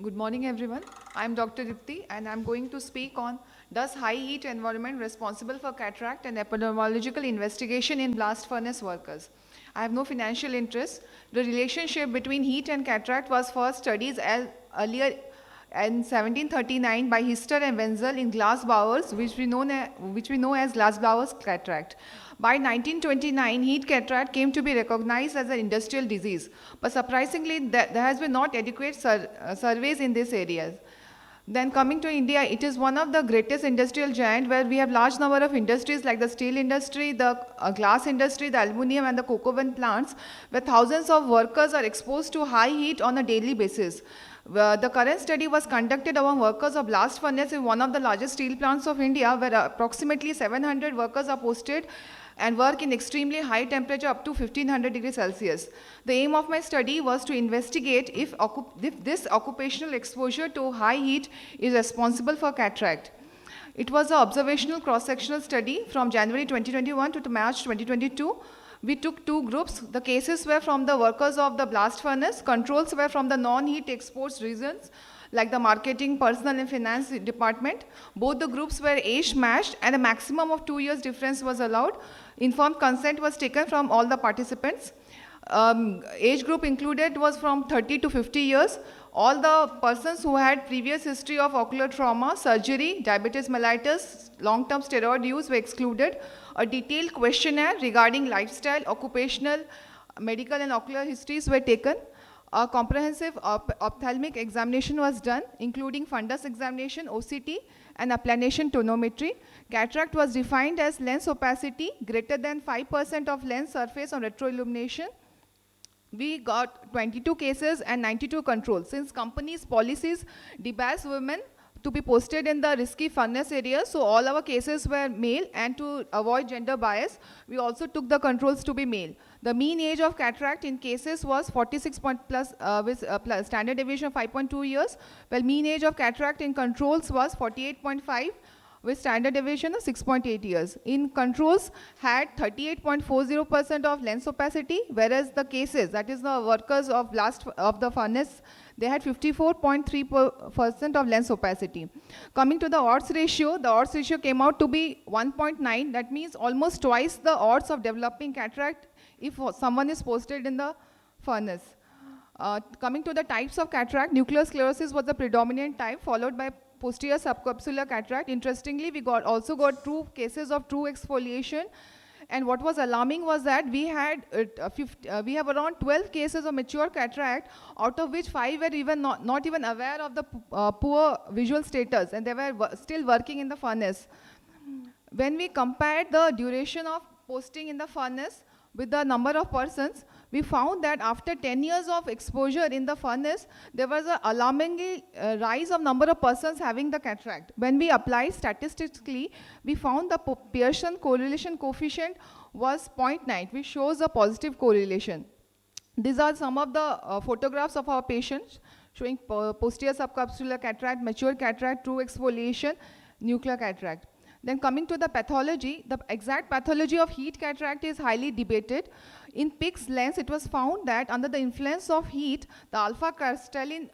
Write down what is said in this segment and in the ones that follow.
Good morning, everyone. I'm Dr. Deepti, and I'm going to speak on does high heat environment responsible for cataract and epidemiological investigation in blast furnace workers. I have no financial interest. The relationship between heat and cataract was first studied as earlier in 1739 by Hister and Wenzel in Glasbauer's, which we know as Glasbauer's cataract. By 1929, heat cataract came to be recognized as an industrial disease, but surprisingly, there has been not adequate surveys in this area. Then coming to India, it is one of the greatest industrial giant where we have large number of industries like the steel industry, the glass industry, the aluminum and the cocoa bean plants, where thousands of workers are exposed to high heat on a daily basis. The current study was conducted among workers of blast furnace in one of the largest steel plants of India, where approximately 700 workers are posted and work in extremely high temperature up to 1500 degrees Celsius. The aim of my study was to investigate if this occupational exposure to high heat is responsible for cataract. It was an observational cross-sectional study from January 2021 to March 2022. We took two groups. The cases were from the workers of the blast furnace. Controls were from the non-heat exposed regions like the marketing, personal and finance department. Both the groups were age matched and a maximum of 2 years difference was allowed. Informed consent was taken from all the participants. Age group included was from 30 to 50 years. All the persons who had previous history of ocular trauma, surgery, diabetes mellitus, long-term steroid use were excluded. A detailed questionnaire regarding lifestyle, occupational, medical and ocular histories were taken. A comprehensive ophthalmic examination was done, including fundus examination, OCT, and applanation tonometry. Cataract was defined as lens opacity greater than 5% of lens surface on retroillumination. We got 22 cases and 92 controls. Since companies' policies debias women to be posted in the risky furnace areas, so all our cases were male, and to avoid gender bias, we also took the controls to be male. The mean age of cataract in cases was 46 plus, with plus standard deviation of 5.2 years, while mean age of cataract in controls was 48.5 with standard deviation of 6.8 years. In controls had 38.40% of lens opacity, whereas the cases, that is the workers of the furnace, they had 54.3% of lens opacity. Coming to the odds ratio, the odds ratio came out to be 1.9. That means almost twice the odds of developing cataract if someone is posted in the furnace. Coming to the types of cataract, nuclear sclerosis was the predominant type, followed by posterior subcapsular cataract. Interestingly, we also got two cases of true exfoliation. And what was alarming was that we have around 12 cases of mature cataract, out of which 5 were even not even aware of the poor visual status, and they were still working in the furnace. When we compared the duration of posting in the furnace with the number of persons, we found that after 10 years of exposure in the furnace, there was an alarming rise of number of persons having the cataract. When we applied statistically, we found the Pearson correlation coefficient was 0.9, which shows a positive correlation. These are some of the photographs of our patients showing posterior subcapsular cataract, mature cataract, true exfoliation, nuclear cataract. Then coming to the pathology, the exact pathology of heat cataract is highly debated. In Pick's lens, it was found that under the influence of heat, the alpha crystalline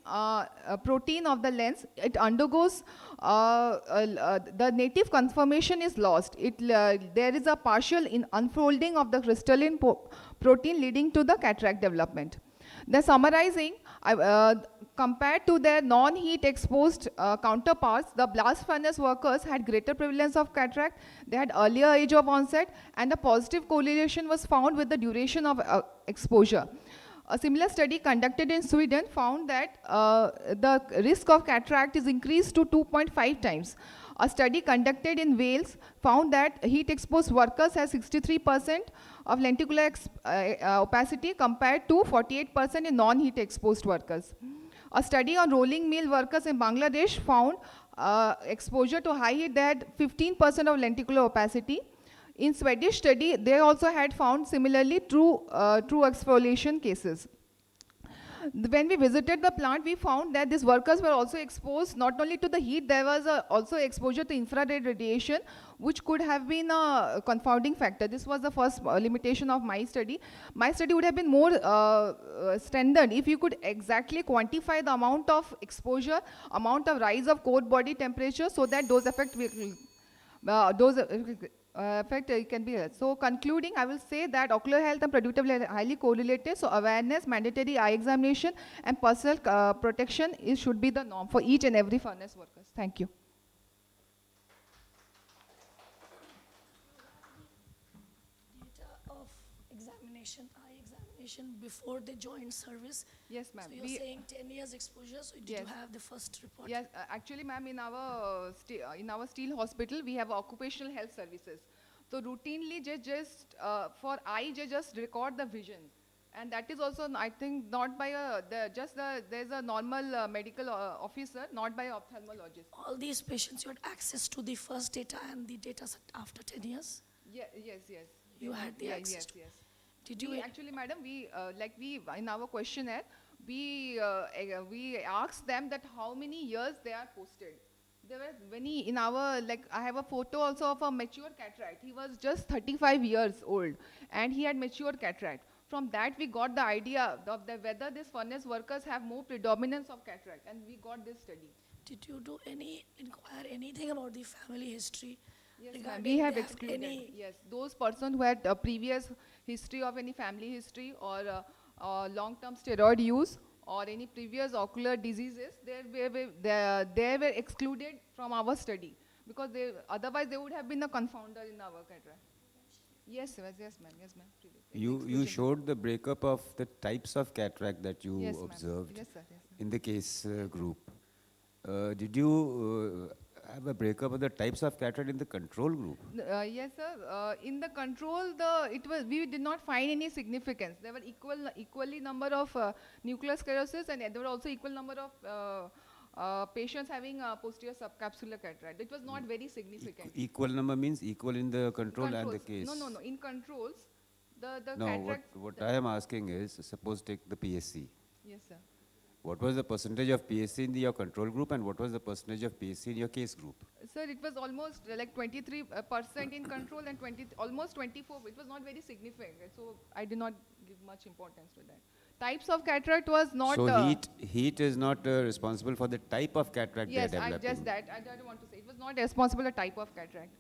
protein of the lens, it undergoes, the native conformation is lost. There is a partial unfolding of the crystalline protein leading to the cataract development. Then summarizing, compared to their non-heat exposed counterparts, the blast furnace workers had greater prevalence of cataract, they had earlier age of onset, and a positive correlation was found with the duration of exposure. A similar study conducted in Sweden found that the risk of cataract is increased to 2.5 times. A study conducted in Wales found that heat-exposed workers have 63% of lenticular opacity compared to 48% in non-heat exposed workers. A study on rolling mill workers in Bangladesh found exposure to high heat, they had 15% of lenticular opacity. In Swedish study, they also had found similarly true exfoliation cases. When we visited the plant, we found that these workers were also exposed not only to the heat, there was also exposure to infrared radiation, which could have been a confounding factor. This was the first limitation of my study. My study would have been more standard if you could exactly quantify the amount of exposure, amount of rise of core body temperature, so that those effects will, effect can be heard. So concluding, I will say that ocular health and predictability are highly correlated. So awareness, mandatory eye examination, and personal protection should be the norm for each and every furnace workers. Thank you. Data of examination, eye examination before they joined service. Yes, ma'am. So you're saying 10 years exposure, so did you Yes. have the first report? Yes, actually, ma'am, in our steel hospital, we have occupational health services. So routinely, for eye, they just record the vision, and that is also, I think, not by there's a normal medical officer, not by ophthalmologist. All these patients, you had access to the first data and the data set after 10 years? Yeah, yes. You had the Yeah, access to. yes. Did you Actually, madam, we in our questionnaire, we asked them that how many years they are posted. There were many in our, like, I have a photo also of a mature cataract. He was just 35 years old and he had mature cataract. From that we got the idea of whether these furnace workers have more predominance of cataract, and we got this study. Did you do inquire anything about the family history? Yes, ma'am. regarding We have they had excluded. Yes, those persons who had a previous history of any family history or long-term steroid use or any previous ocular diseases, they were excluded from our study because otherwise they would have been a confounder in our cataract. Yes, ma'am. Yes, ma'am. You showed the breakup of the types of cataract that you Yes, ma'am. observed Yes, sir. Yes, ma'am. in the case group. Did you have a breakup of the types of cataract in the control group? Yes, sir. In the control, we did not find any significance. There were equally number of nuclear sclerosis, and there were also equal number of patients having posterior subcapsular cataract. It was not very significant. Equal number means equal in the control and the case. No. In controls, the No, cataract. what I am asking is, suppose take the PSC. Yes, sir. What was the percentage of PSC in your control group and what was the percentage of PSC in your case group? Sir, it was almost like 23% in control and almost 24. It was not very significant, so I did not give much importance to that. Types of cataract was not. So heat is not responsible for the type of cataract yes, they are developing. I don't want to say it was not responsible a type of cataract.